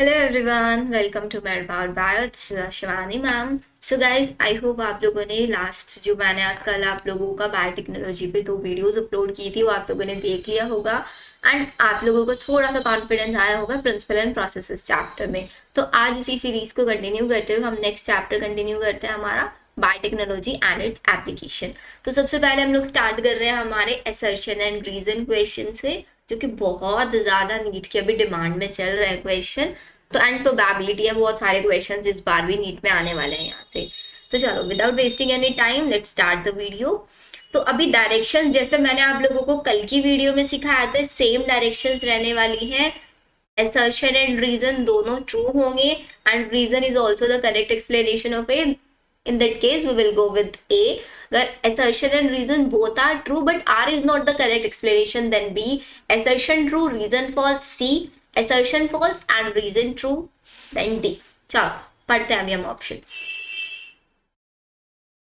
Hello everyone, welcome to med power bio, Shivani ma'am. So guys, I hope आप लोगों ने last जो मैंने कल आप लोगों का बायोटेक्नोलॉजी पे 2 वीडियोस अपलोड की थी वो आप लोगों ने देख लिया होगा एंड आप लोगों को थोड़ा सा कॉन्फिडेंस आया होगा प्रिंसिपल एंड प्रोसेसेस चैप्टर में। तो आज इसी सीरीज को कंटिन्यू करते हुए हम नेक्स्ट चैप्टर कंटिन्यू करते हैं, हमारा बायोटेक्नोलॉजी एंड इट्स एप्लीकेशन। तो सबसे पहले हम लोग स्टार्ट कर रहे हैं हमारे असर्शन एंड रीजन क्वेश्चन से, जो कि बहुत ज्यादा नीट के अभी डिमांड में चल रहे हैं क्वेश्चन। तो एंड प्रोबेबिलिटी है बहुत सारे क्वेश्चंस इस बार भी नीट में आने वाले हैं यहाँ से। तो चलो without wasting any time let's start the video. तो अभी डायरेक्शंस जैसे मैंने आप लोगों को कल की वीडियो में सिखाया था सेम डायरेक्शंस रहने वाली हैं। assertion एंड रीजन दोनों ट्रू होंगे and reason is also the correct explanation of A. In that case, we will go with A. The assertion and reason both are true, but R is not the correct explanation. Then B. Assertion true, reason false. C. Assertion false and reason true. Then D. चलो पढ़ते हैं अभी हम options.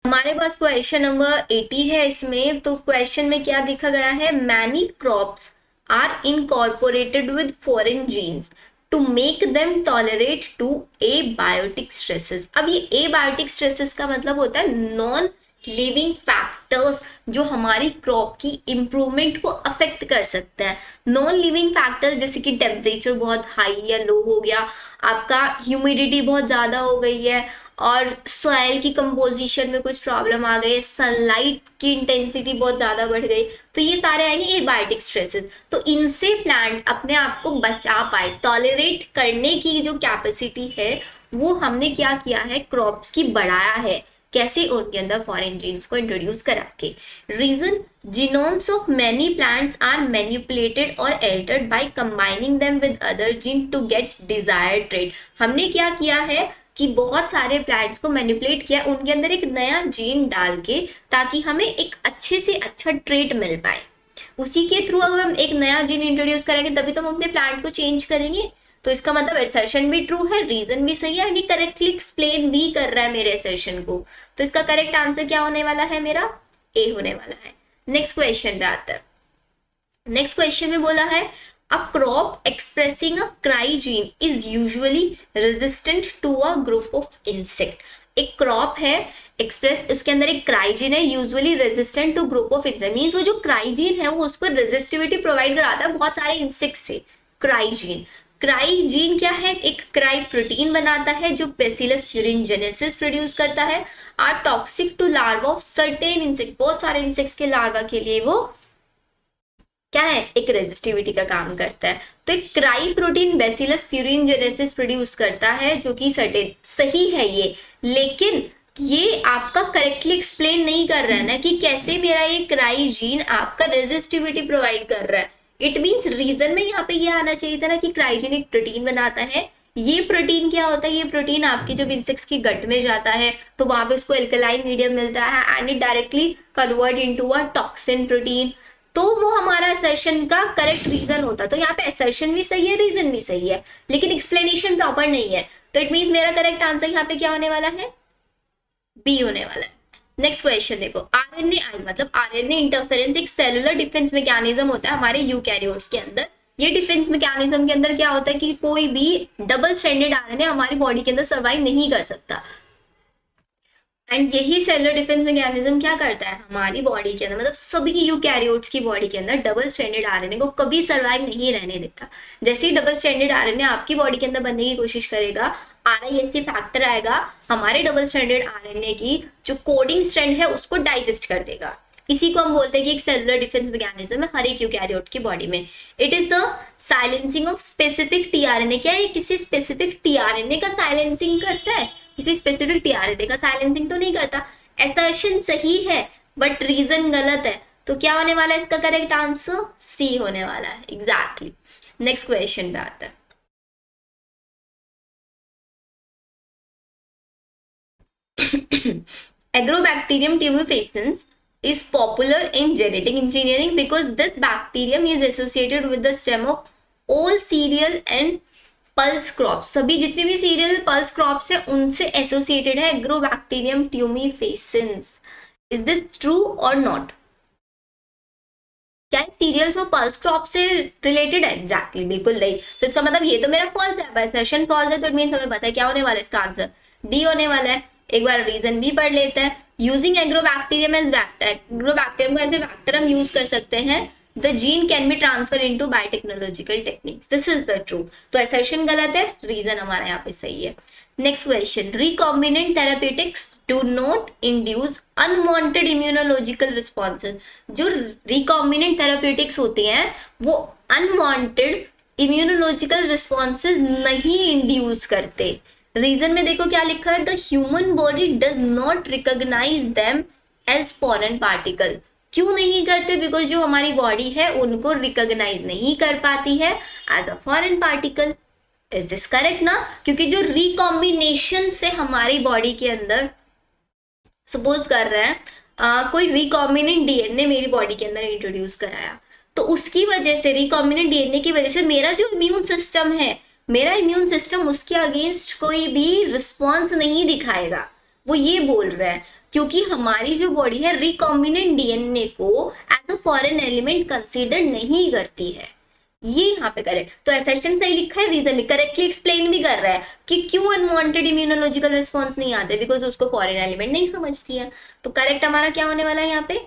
हमारे पास question number 80 है इसमें। तो question में क्या दिखा गया है, many crops are incorporated with foreign genes to make them tolerate to abiotic stresses. अब ये एबायोटिक स्ट्रेसेस का मतलब होता है नॉन लिविंग फैक्टर्स जो हमारी क्रॉप की इंप्रूवमेंट को अफेक्ट कर सकते हैं। नॉन लिविंग फैक्टर्स जैसे कि टेम्परेचर बहुत हाई या लो हो गया, आपका ह्यूमिडिटी बहुत ज़्यादा हो गई है, और सॉइल की कंपोजिशन में कुछ प्रॉब्लम आ गई, सनलाइट की इंटेंसिटी बहुत ज़्यादा बढ़ गई, तो ये सारे आएंगे एबायोटिक स्ट्रेसेस। तो इनसे प्लांट अपने आप को बचा पाए, टॉलरेट करने की जो कैपेसिटी है वो हमने क्या किया है, क्रॉप्स की बढ़ाया है। कैसे, उनके अंदर फॉरेन जीन्स को इंट्रोड्यूस करा के। Reason, genomes of many plants are manipulated और altered by combining them with other gene to get desired trait. हमने क्या किया है कि बहुत सारे प्लांट्स को मैनिपुलेट किया, उनके अंदर एक नया जीन डाल के, ताकि हमें एक अच्छे से अच्छा ट्रेट मिल पाए। उसी के थ्रू अगर हम एक नया जीन इंट्रोड्यूस करेंगे तभी तो हम अपने प्लांट को चेंज करेंगे। तो इसका मतलब असर्शन भी ट्रू है, रीजन भी सही है, एंड करेक्टली एक्सप्लेन भी कर रहा है मेरे असर्शन को। तो इसका करेक्ट आंसर क्या होने वाला है, मेरा ए होने वाला है। नेक्स्ट क्वेश्चन पे आता है। नेक्स्ट क्वेश्चन में बोला है a crop expressing a cry gene is usually resistant to a group of insect। एक क्रॉप है एक्सप्रेस, उसके अंदर एक क्राई जीन है, usually resistant to group of insect. Means वो जो क्राई जीन है वो उसको रेजिस्टिविटी प्रोवाइड कराता है बहुत सारे इंसेक्ट से। क्राई जीन क्या है, एक क्राई प्रोटीन बनाता है जो बेसिलस यूरिनजेनेसिस प्रोड्यूस करता है, are toxic to larva of certain insect. बहुत सारे इंसेक्ट्स के लार्वा के लिए वो क्या है, एक रेजिस्टिविटी का काम करता है। तो एक क्राई प्रोटीन बेसिलस यूरिनजेनेसिस प्रोड्यूस करता है जो कि सर्टेन, सही है ये, लेकिन ये आपका करेक्टली एक्सप्लेन नहीं कर रहा है ना कि कैसे मेरा ये क्राई जीन आपका रेजिस्टिविटी प्रोवाइड कर रहा है। इट मीन्स रीजन में यहाँ पे ये आना चाहिए था ना कि क्राई जीन एक प्रोटीन बनाता है। ये प्रोटीन क्या होता है, ये प्रोटीन आपके जब इंसेक्ट्स की गट में जाता है तो वहां पे उसको एल्कलाइन मीडियम मिलता है and it directly convert into a toxin protein. तो वो हमारा असर्शन का करेक्ट रीजन होता। तो यहाँ पे असर्शन भी सही है, रीजन भी सही है, लेकिन एक्सप्लेनेशन प्रॉपर नहीं है। तो इट मीन्स मेरा करेक्ट आंसर यहाँ पे क्या होने वाला है, बी होने वाला है। नेक्स्ट क्वेश्चन देखो, आरएनए मतलब आरएनए इंटरफेरेंस एक सेलुलर डिफेंस मैकेनिज्म होता है हमारे यूकैरियोट्स के अंदर। ये डिफेंस मैकेनिज्म के अंदर क्या होता है कि कोई भी डबल स्ट्रैंडेड आरएनए हमारी बॉडी के अंदर सर्वाइव नहीं कर सकता, एंड यही सेलुलर डिफेंस मैकेनिज्म क्या करता है हमारी बॉडी के अंदर, मतलब सभी यूकैरियोट्स की बॉडी के अंदर डबल स्ट्रैंडेड आरएनए को कभी सर्वाइव नहीं रहने देता। जैसे ही डबल स्ट्रैंडेड आरएनए आपकी बॉडी के अंदर बनने की कोशिश करेगा, आरआईएससी फैक्टर आएगा, हमारे डबल स्ट्रैंडेड आरएनए की जो कोडिंग स्ट्रैंड है उसको डाइजेस्ट कर देगा। इसी को हम बोलते हैं कि एक सेलुलर डिफेंस मैकेनिज्म है हर एक यूकैरियोट की बॉडी में। It is the silencing of specific tRNA. क्या ये किसी स्पेसिफिक टीआरएनए का साइलेंसिंग करता है, किसी स्पेसिफिक टीआरएनए का साइलेंसिंग तो नहीं करता। असर्शन सही है बट रीजन गलत है। तो क्या होने वाला है इसका करेक्ट आंसर, सी होने वाला है एग्जैक्टली। नेक्स्ट क्वेश्चन पे आता है। Agrobacterium tumefaciens is popular in genetic engineering because this bacterium is associated with the stem of all cereal and pulse crops। सभी जितने भी सीरियल पल्स क्रॉप्स है उनसे एसोसिएटेड है एग्रोबैक्टीरियम ट्यूमीफेसिन्स। इज दिस ट्रू और नॉट, क्या सीरियल्स और pulse crop से रिलेटेड है? एग्जैक्टली बिल्कुल नहीं। तो इसका मतलब ये तो मेरा फॉल्स है, असर्शन फॉल्स है, तो इट मींस हमें पता है क्या होने वाला है, इसका आंसर डी होने वाला है। एक बार रीजन भी पढ़ लेते हैं। Using agrobacterium as vector, agrobacterium को ऐसे वैक्टर हम यूज कर सकते हैं। The gene can be transfer into biotechnological techniques, this is the true. तो असर्शन गलत है, रीजन हमारा यहाँ पे सही है। Next question, recombinant therapeutics do not induce unwanted immunological responses. जो रिकॉम्बिनेंट थेरापेटिक्स होती हैं वो अनवांटेड इम्यूनोलॉजिकल रिस्पॉन्सेज नहीं इंड्यूस करते। रीजन में देखो क्या लिखा है, the human body does not recognise them as foreign particle. क्यों नहीं करते? बिकॉज जो हमारी बॉडी है उनको रिकॉग्नाइज नहीं कर पाती है as a foreign particle. Is this correct ना? क्योंकि जो रिकॉम्बिनेशन से हमारी बॉडी के अंदर सपोज कर रहे हैं कोई रिकॉम्बिनेंट डीएनए मेरी बॉडी के अंदर इंट्रोड्यूस कराया, तो उसकी वजह से, रिकॉम्बिनेंट डीएनए की वजह से मेरा जो इम्यून सिस्टम है, मेरा इम्यून सिस्टम उसके अगेंस्ट कोई भी रिस्पॉन्स नहीं दिखाएगा। वो ये बोल रहा है क्योंकि हमारी जो बॉडी है रिकॉम्बिनेंट डीएनए को as a foreign element consider नहीं करती है। ये यहाँ पे करेक्ट, तो असर्शन सही लिखा है, रीजन करेक्टली एक्सप्लेन भी कर रहा है कि क्यों अनवांटेड इम्यूनोलॉजिकल रिस्पॉन्स नहीं आते, बिकॉज उसको फॉरेन एलिमेंट नहीं समझती है। तो करेक्ट हमारा क्या होने वाला है यहाँ पे,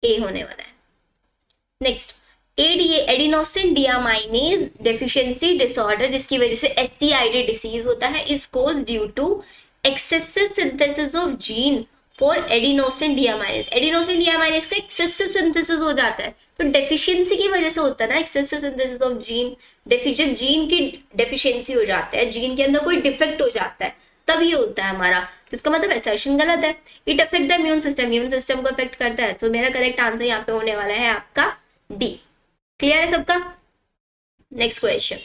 ए होने वाला है। Next, ADA adenosine deaminase deficiency disorder, जिसकी वजह से एससीआईडी डिसीज होता है, is caused due to excessive synthesis of gene for adenosine deaminase. Adenosine deaminase का एक्सेसिव सिंथेसिस हो जाता है, तो डेफिशिएंसी की वजह से होता है ना एक्सेसिव सिंथेसिस ऑफ जीन। जब जीन की डेफिशिएंसी हो जाता है, जीन के अंदर कोई डिफेक्ट हो जाता है, तब ये होता है हमारा। तो इसका मतलब असर्शन गलत है। It affect the immune system को अफेक्ट करता है। तो मेरा करेक्ट आंसर यहाँ पे होने वाला है आपका डी। क्लियर है सबका? Next question,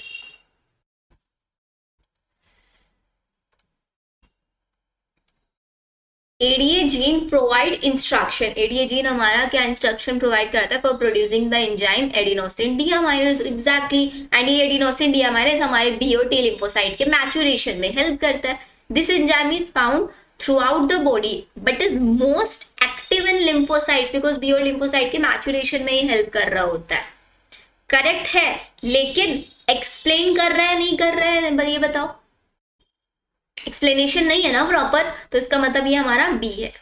ADA gene provide instruction. ADA gene हमारा क्या इंस्ट्रक्शन प्रोवाइड करता है? For producing the enzyme adenosine deaminase. Exactly, and ये एडिनोसिन डियामाइनेज हमारे बीओटी लिम्फोसाइट के मैच्योरेशन में हेल्प करता है। This enzyme is found throughout the body but is most active in lymphocyte, because B or lymphocyte के maturation में ये help कर रहा होता है। करेक्ट है, लेकिन एक्सप्लेन कर रहा है नहीं कर रहा है, ये बताओ। एक्सप्लेनेशन नहीं है ना प्रॉपर, तो इसका मतलब ये हमारा बी है।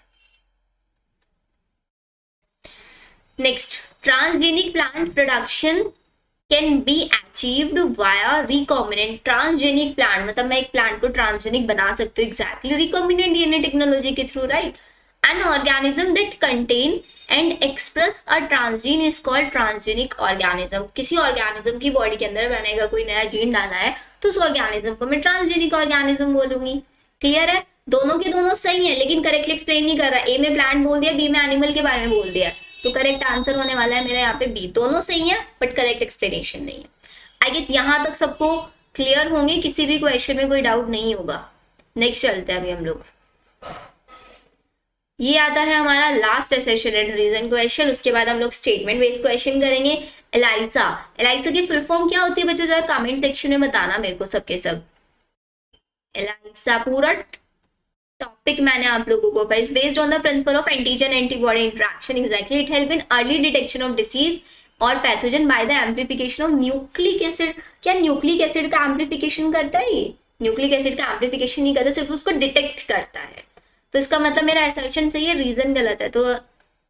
Next, transgenic plant production can be achieved via recombinant. Transgenic plant मतलब मैं एक प्लांट को ट्रांसजेनिक बना सकती हूँ, एग्जैक्टली रिकॉम्बिनेंट डीएनए टेक्नोलॉजी के through, right. An organism that contain and express a transgene is called transgenic organism. किसी organism की बॉडी के अंदर बनेगा, कोई नया जीन डाला है, तो उस ऑर्गेनिज्म को मैं ट्रांसजेनिक ऑर्गेनिज्म बोलूंगी। क्लियर है? दोनों के दोनों सही है, लेकिन करेक्टली एक्सप्लेन नहीं कर रहा। ए में प्लांट बोल दिया, बी में एनिमल के बारे में बोल दिया, तो करेक्ट आंसर होने वाला है मेरा यहाँ पे बी। दोनों सही है बट करेक्ट एक्सप्लेनेशन नहीं है। आई गेस यहाँ तक सबको क्लियर होंगे, किसी भी क्वेश्चन में कोई डाउट नहीं होगा। नेक्स्ट चलते हैं अभी हम लोग। ये आता है हमारा last session and reason question. उसके बाद हम लोग स्टेटमेंट बेस्ड क्वेश्चन करेंगे। एलाइसा, एलाइसा की फुल फॉर्म क्या होती है बच्चों? जरा कमेंट सेक्शन में बताना मेरे को सबके सब। एलाइसा पूरा टॉपिक मैंने आप लोगों को पर, is based on the principle of antigen antibody interaction. Exactly, it help in early detection of disease और pathogen by the amplification of nucleic acid. क्या न्यूक्लिक एसिड का एम्प्लीफिकेशन करता है? ये न्यूक्लिक एसिड का एम्प्लीफिकेशन नहीं करता, सिर्फ उसको डिटेक्ट करता है। तो इसका मतलब मेरा असर्शन सही है, रीजन गलत है, तो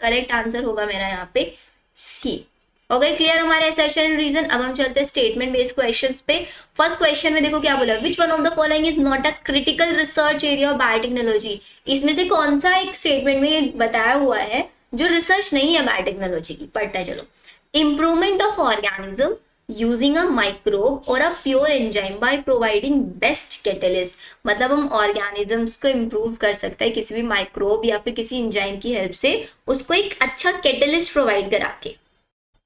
करेक्ट आंसर होगा मेरा यहाँ पे सी। हो गए क्लियर हमारे असर्शन एंड रीजन? अब हम चलते हैं स्टेटमेंट बेस्ड क्वेश्चंस पे। फर्स्ट क्वेश्चन में देखो क्या बोला, which one of the following is not a critical research area of biotechnology. इसमें से कौन सा एक स्टेटमेंट में बताया हुआ है जो रिसर्च नहीं है बायोटेक्नोलॉजी की? पढ़ता है चलो। Improvement of organism using a microbe और a pure enzyme by providing best catalyst. मतलब हम ऑर्गेनिजम्स को इम्प्रूव कर सकते हैं किसी भी माइक्रोब या फिर किसी एंजाइम की हेल्प से, उसको एक अच्छा कैटलिस्ट प्रोवाइड करा के।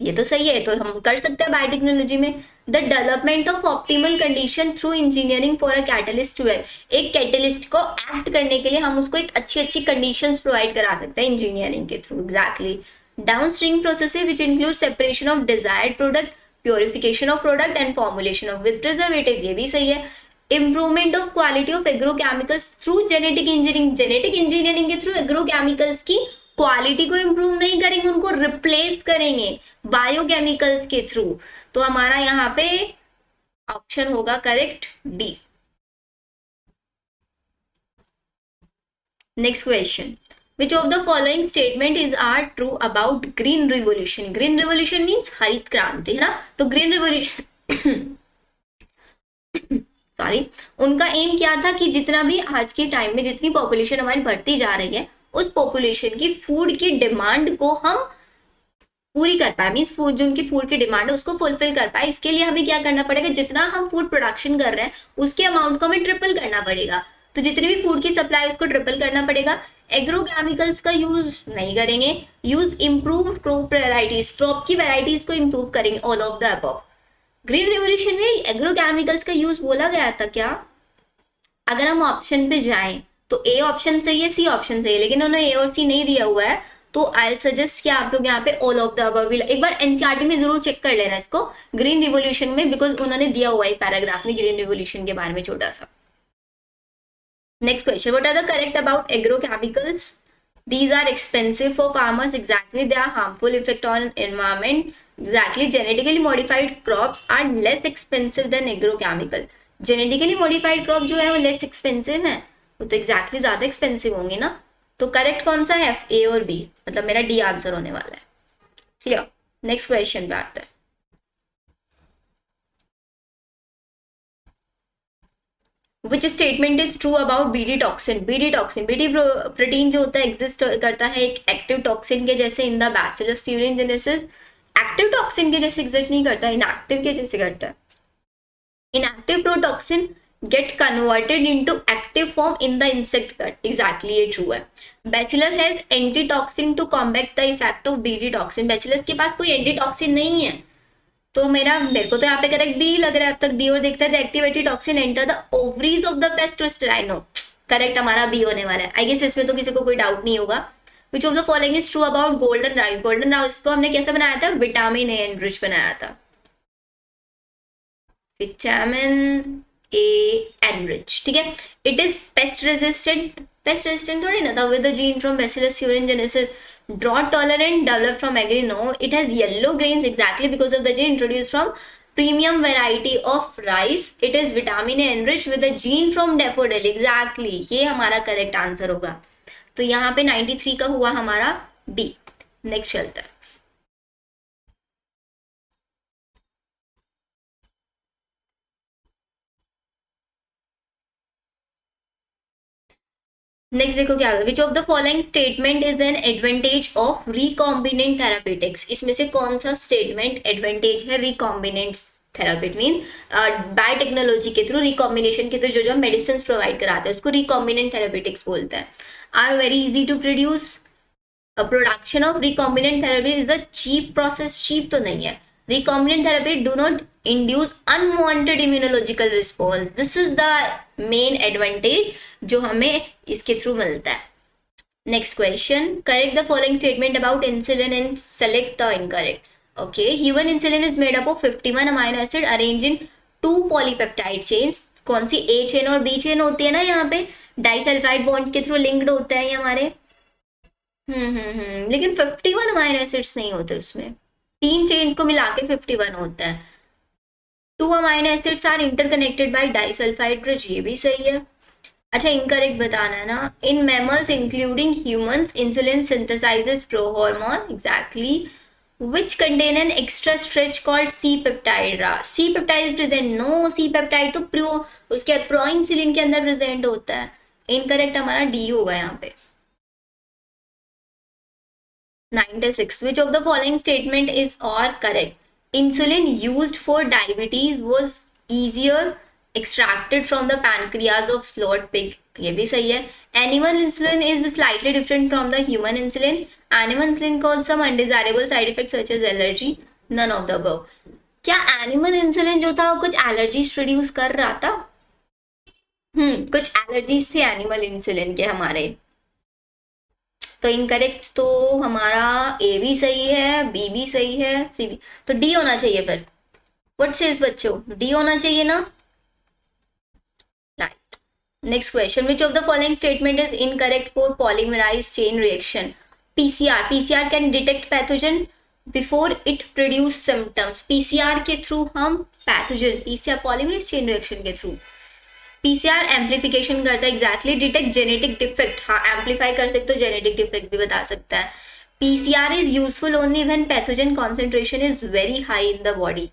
ये तो सही है, तो हम कर सकते हैं बायोटेक्नोलॉजी में। The development of optimal condition through engineering for a catalyst to work. एक कैटलिस्ट को एक्ट करने के लिए हम उसको एक अच्छी अच्छी कंडीशंस प्रोवाइड करा सकते हैं इंजीनियरिंग के through. Exactly, downstream processes which include separation of desired product, purification of product and formulation of with preservative, ये भी सही है। Improvement of quality of agrochemicals through genetic engineering, genetic engineering के through agrochemicals की quality को improve नहीं करेंगे, उनको रिप्लेस करेंगे बायोकेमिकल्स के थ्रू। तो हमारा यहाँ पे ऑप्शन होगा correct D. Next question, which of the following statement is are true about green revolution? green revolution means हरित क्रांति, है ना। तो green revolution सॉरी, उनका एम क्या था कि जितना भी आज के टाइम में जितनी पॉपुलेशन हमारी बढ़ती जा रही है, उस पॉपुलेशन की फूड की डिमांड को हम पूरी कर पाए, मीन्स फूड जो उनकी फूड की डिमांड है उसको फुलफिल कर पाए। इसके लिए हमें क्या करना पड़ेगा, जितना हम फूड प्रोडक्शन कर रहे हैं उसके अमाउंट को हमें ट्रिपल करना पड़ेगा। तो जितनी भी फूड की सप्लाई उसको ट्रिपल करना पड़ेगा। एग्रोकेमिकल्स का यूज नहीं करेंगे, use improved crop varieties, crop की वेराइटीज को इम्प्रूव करेंगे, all of the above. Green revolution में एग्रोकेमिकल्स का यूज बोला गया था क्या? अगर हम ऑप्शन पे जाएं तो ए ऑप्शन सही है, सी ऑप्शन सही है, लेकिन उन्होंने ए और सी नहीं दिया हुआ है। तो आई सजेस्ट कि आप लोग यहाँ पे ऑल ऑफ द अबव, एक बार एनसीईआरटी में जरूर चेक कर लेना इसको ग्रीन रिवोल्यूशन में, बिकॉज उन्होंने दिया हुआ है पैराग्राफ में ग्रीन रिवोल्यूशन के बारे में छोटा सा। Next question, what are the correct about agrochemicals? These are expensive for farmers. Exactly, they are harmful effect on environment. Exactly, genetically modified crops are less expensive than agrochemical. Genetically modified crop जो है वो less expensive है, वो तो exactly ज्यादा expensive होंगे ना। तो करेक्ट कौन सा है? ए और बी, मतलब मेरा डी आंसर होने वाला है। क्लियर। नेक्स्ट क्वेश्चन पे आता है, Which statement is true about BD toxin? BD toxin, BD protein जो होता है एग्जिस्ट करता है एक एक्टिव टॉक्सिन के जैसे in the bacillus thuringiensis. Active toxin के जैसे एग्जिस्ट नहीं करता, इनएक्टिव के जैसे करता है। Inactive protoxin get converted into active form in the insect gut. Exactly, ये ट्रू है। Bacillus has antitoxin to combat the effect of BD toxin. Bacillus के पास कोई एंटीटॉक्सिन नहीं है, तो मेरे को तो यहाँ पे करेक्ट बी लग रहा है अब तक। बी और देखता है activated toxin enter the ovaries of the paste twister. I know correct हमारा बी होने वाला है। आई गेस इसमें तो किसी को कोई डाउट नहीं होगा। Which of the following is true about golden rice? Golden rice को हमने कैसे बनाया था? विटामिन ए एनरिच बनाया था, विटामिन ए एनरिच, ठीक है। It is pest resistant, pest resistant थोड़ी ना था, with the gene from bacillus thuringiensis. Drought tolerant, developed from agri? No. It has yellow grains exactly because of the gene introduced from premium variety of rice. It is vitamin A enriched with a gene from daffodil. Exactly, ये हमारा correct answer होगा। तो यहाँ पे 93 का हुआ हमारा D. Next चलता है, नेक्स्ट देखो क्या होगा। Which of the following statement is an advantage of recombinant therapeutics? इसमें से कौन सा स्टेटमेंट एडवांटेज है रिकॉम्बिनेंट थेरापी? मीन बायोटेक्नोलॉजी के थ्रू, रिकॉम्बिनेशन के थ्रू जो मेडिसिन प्रोवाइड कराते हैं उसको रिकॉम्बिनेंट थेरापेटिक्स बोलते हैं। Are very easy to produce. Production of recombinant therapy is a cheap process. Cheap तो नहीं है। Recombinant therapy do not induce unwanted immunological response. This is the main advantage जो हमें इसके थ्रू मिलता है। Next question, correct the following statement about insulin and select the incorrect. Okay, human insulin is made up of 51 amino acid arranged in 2 polypeptide chains. कौन सी A chain और B chain होती है ना, यहाँ पे डाइसल्फाइड बॉन्ड्स के through linked होता है ये हमारे। लेकिन 51 अमाइनो एसिड्स नहीं होते उसमें, 3 चेन्स को मिला के 51 होता है। 2 amino acids are interconnected by disulphide bridge, ये भी सही है। अच्छा, इनकरेक्ट बताना है ना। In mammals including humans insulin synthesises prohormone, exactly, which contain an extra stretch called C-peptide. C-peptide is present? No, C-peptide तो प्रो उसके प्रो इंसुलिन के अंदर प्रेजेंट होता है। इनकरेक्ट हमारा डी होगा यहाँ पे। 96. Which of the following statement is or correct? Insulin used for diabetes was easier extracted from the pancreas of slaughtered pig, ये भी सही है। Animal insulin is slightly different from the human insulin. Animal insulin causes some undesirable side effects such as allergy. None of the above. क्या animal insulin जो था वो कुछ allergies produce कर रहा था? कुछ एलर्जीज थे एनिमल इंसुलिन के हमारे। तो इनकरेक्ट तो हमारा ए भी सही है, बी भी सही है, सी भी, तो डी होना चाहिए फिर। व्हाट सेज बच्चों, डी होना चाहिए ना, right. Next question, which of the following statement is incorrect for polymerize chain reaction? PCR can detect pathogen before it produce symptoms. PCR के थ्रू हम pathogen, PCR polymerase chain reaction के through PCR amplification करता है, exactly detect genetic defect, हाँ amplify कर सकते हो, genetic defect भी बता सकता है। PCR is useful only when pathogen concentration is very high in the body.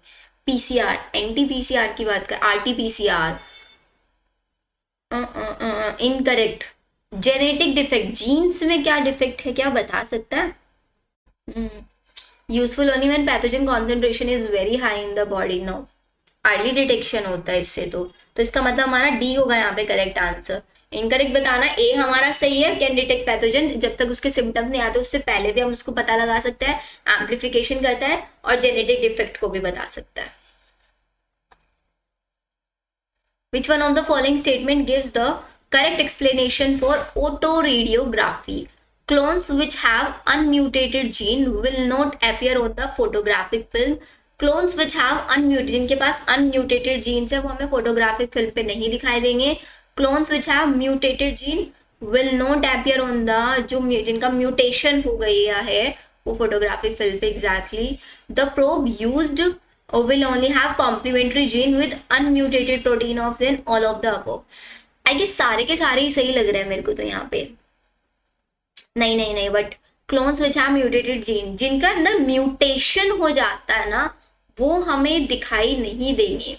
PCR, anti PCR की बात कर, RT PCR incorrect. Genetic defect, genes में क्या डिफेक्ट है क्या बता सकता है? Useful only when pathogen concentration is very high in the body. No, early detection होता है इससे। तो इसका मतलब हमारा डी होगा यहाँ पे करेक्ट आंसर। इनकरेक्ट बताना, ए हमारा सही है, कैन डिटेक्ट पैथोजन, जब तक उसके सिम्टम्स नहीं आते उससे पहले भी हम उसको पता लगा सकते हैं, एम्पलीफिकेशन करता है और जेनेटिक डिफेक्ट को भी बता सकता है। Which one of the following statement gives the correct explanation for autoradiography? Clones which have unmutated gene will not appear on the photographic film. Clones which have unmutated, जिनके पास unmutated genes है वो हमें photographic film पे नहीं दिखाई देंगे। Clones which have mutated gene will not appear on the, जो जिनका mutation हो गई है वो photographic film पे exactly. The probe used or will only have complementary gene with unmutated protein of then all of the above. I guess सारे के सारे ही सही लग रहे हैं मेरे को तो यहाँ पे। नहीं but clones which have mutated gene, जिनका अंदर म्यूटेशन हो जाता है ना वो हमें दिखाई नहीं देंगे।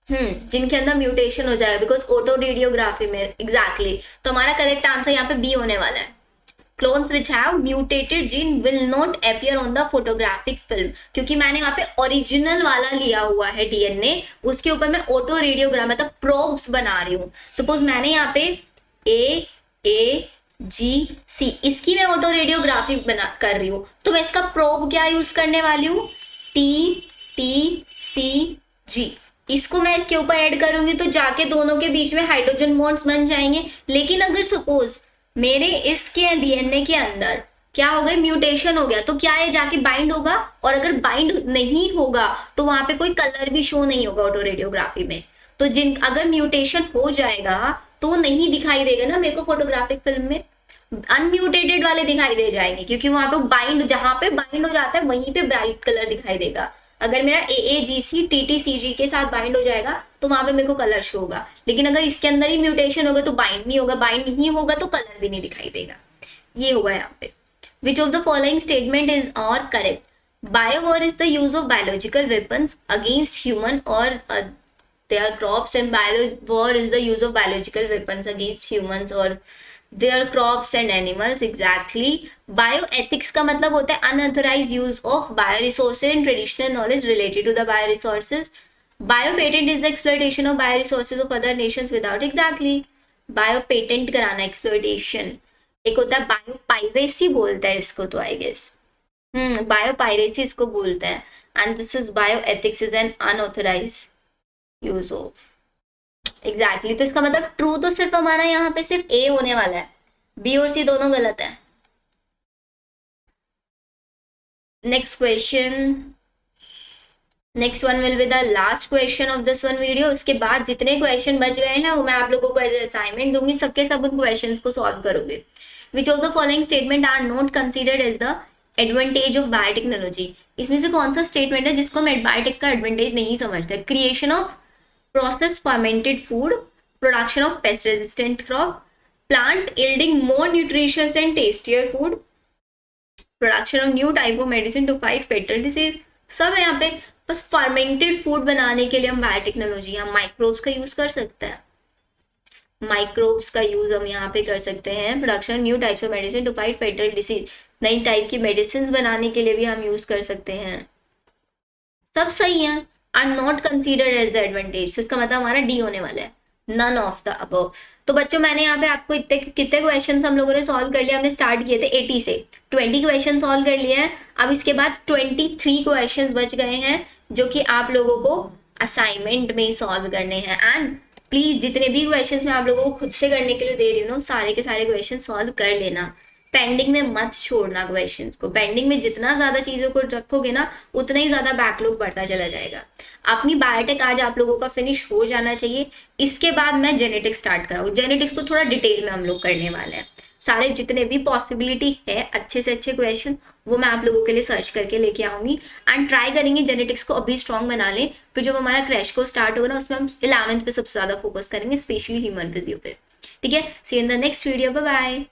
जिनके अंदर म्यूटेशन हो जाएगा, बिकॉज ऑटो रेडियोग्राफी में एग्जैक्टली। तो हमारा करेक्ट आंसर यहाँ पे बी होने वाला है। Clones which have mutated gene will not appear on the photographic film, क्योंकि मैंने यहाँ पे ओरिजिनल वाला लिया हुआ है डीएनए, उसके ऊपर मैं ऑटो रेडियोग्राम मतलब प्रोब्स बना रही हूँ। सपोज मैंने यहाँ पे AGC, इसकी मैं ऑटो रेडियोग्राफी बना कर रही हूँ, तो मैं इसका प्रोब क्या यूज करने वाली हूँ, TTCG। इसको मैं इसके ऊपर ऐड करूंगी तो जाके दोनों के बीच में हाइड्रोजन बॉन्ड्स बन जाएंगे। लेकिन अगर सपोज मेरे इसके डीएनए के अंदर क्या हो गया, म्यूटेशन हो गया, तो क्या ये जाके बाइंड होगा, और अगर बाइंड नहीं होगा तो वहां पे कोई कलर भी शो नहीं होगा ऑटो रेडियोग्राफी में। तो अगर म्यूटेशन हो जाएगा तो नहीं दिखाई देगा ना मेरे को फोटोग्राफिक फिल्म में, अनम्यूटेटेड वाले दिखाई दे जाएंगे, क्योंकि वहां पे बाइंड, जहां पे बाइंड हो जाता है वहीं पे ब्राइट कलर दिखाई देगा। अगर मेरा AAGC TTCG के साथ बाइंड हो जाएगा तो वहां पे मेरे को कलर शो होगा। लेकिन अगर इसके अंदर ही म्यूटेशन होगा तो बाइंड नहीं होगा, बाइंड नहीं होगा तो कलर भी नहीं दिखाई देगा। ये होगा यहाँ पे। Which of the following statement is और correct? Biowar is the use of biological weapons against human और their crops, and biowar is the use of biological weapons against humans or their crops and animals. Exactly. Bioethics का मतलब होता है unauthorized use of bioresources and traditional knowledge related to the bioresources. Biopatent is the exploitation of bioresources of other nations without, exactly. Biopatent कराना exploitation. एक होता है biopiracy बोलता है इसको तो आई गेस, बायोपायरेसी इसको बोलते हैं। And this is bioethics is an unauthorised use of, exactly. तो इसका मतलब ट्रू तो सिर्फ हमारा यहाँ पे सिर्फ ए होने वाला है, बी और सी दोनों गलत है। Next question, next one will be the last question of this one video. उसके बाद जितने क्वेश्चन बच गए हैं वो मैं आप लोगों को एज असाइनमेंट दूंगी, सबके सब उन क्वेश्चंस को सॉल्व करोगे। Which of the following statement are not considered as the advantage of biotechnology? इसमें से कौन सा स्टेटमेंट है जिसको हम बायोटेक का एडवांटेज नहीं समझते? Creation of processed fermented food, production of pest resistant crop, plant yielding more nutritious and tastier food, production of new type of medicine to fight fatal disease। सब यहाँ पे बस फर्मेंटेड फूड बनाने के लिए हम बायोटेक्नोलॉजी, हम माइक्रोब्स का यूज कर सकते हैं, माइक्रोब्स का यूज हम यहाँ पे कर सकते हैं। Production new types of medicine to fight fatal disease, नई टाइप की मेडिसिन बनाने के लिए भी हम यूज कर सकते हैं। सब सही है, are not considered as the advantage. इसका मतलब हमारा डी होने वाला है, नन ऑफ द अबव। तो बच्चों मैंने यहाँ पे आपको कितने क्वेश्चन हम लोगों ने सॉल्व कर लिया, हमने स्टार्ट किए थे 80 से 20 क्वेश्चन सॉल्व कर लिए हैं। अब इसके बाद 23 क्वेश्चन बच गए हैं जो कि आप लोगों को असाइनमेंट में ही सॉल्व करने हैं। एंड प्लीज जितने भी क्वेश्चन मैं आप लोगों को खुद से करने के लिए दे रही हूँ, सारे के सारे क्वेश्चन सॉल्व कर लेना, पेंडिंग में मत छोड़ना क्वेश्चंस को। पेंडिंग में जितना ज्यादा चीजों को रखोगे ना उतना ही ज्यादा बैकलॉग बढ़ता चला जाएगा। अपनी बायोटेक आज आप लोगों का फिनिश हो जाना चाहिए। इसके बाद मैं जेनेटिक्स स्टार्ट कराऊँ, जेनेटिक्स को थोड़ा डिटेल में हम लोग करने वाले हैं। सारे जितने भी पॉसिबिलिटी है अच्छे से अच्छे क्वेश्चन वो मैं आप लोगों के लिए सर्च करके लेके आऊंगी एंड ट्राई करेंगे जेनेटिक्स को अभी स्ट्रॉन्ग बना लें, फिर जब हमारा क्रैश कोर्स स्टार्ट होगा ना उसमें हम 11th पे सबसे ज्यादा फोकस करेंगे, स्पेशली ह्यूमन फिजियो पे। ठीक है, see in the next video, bye bye.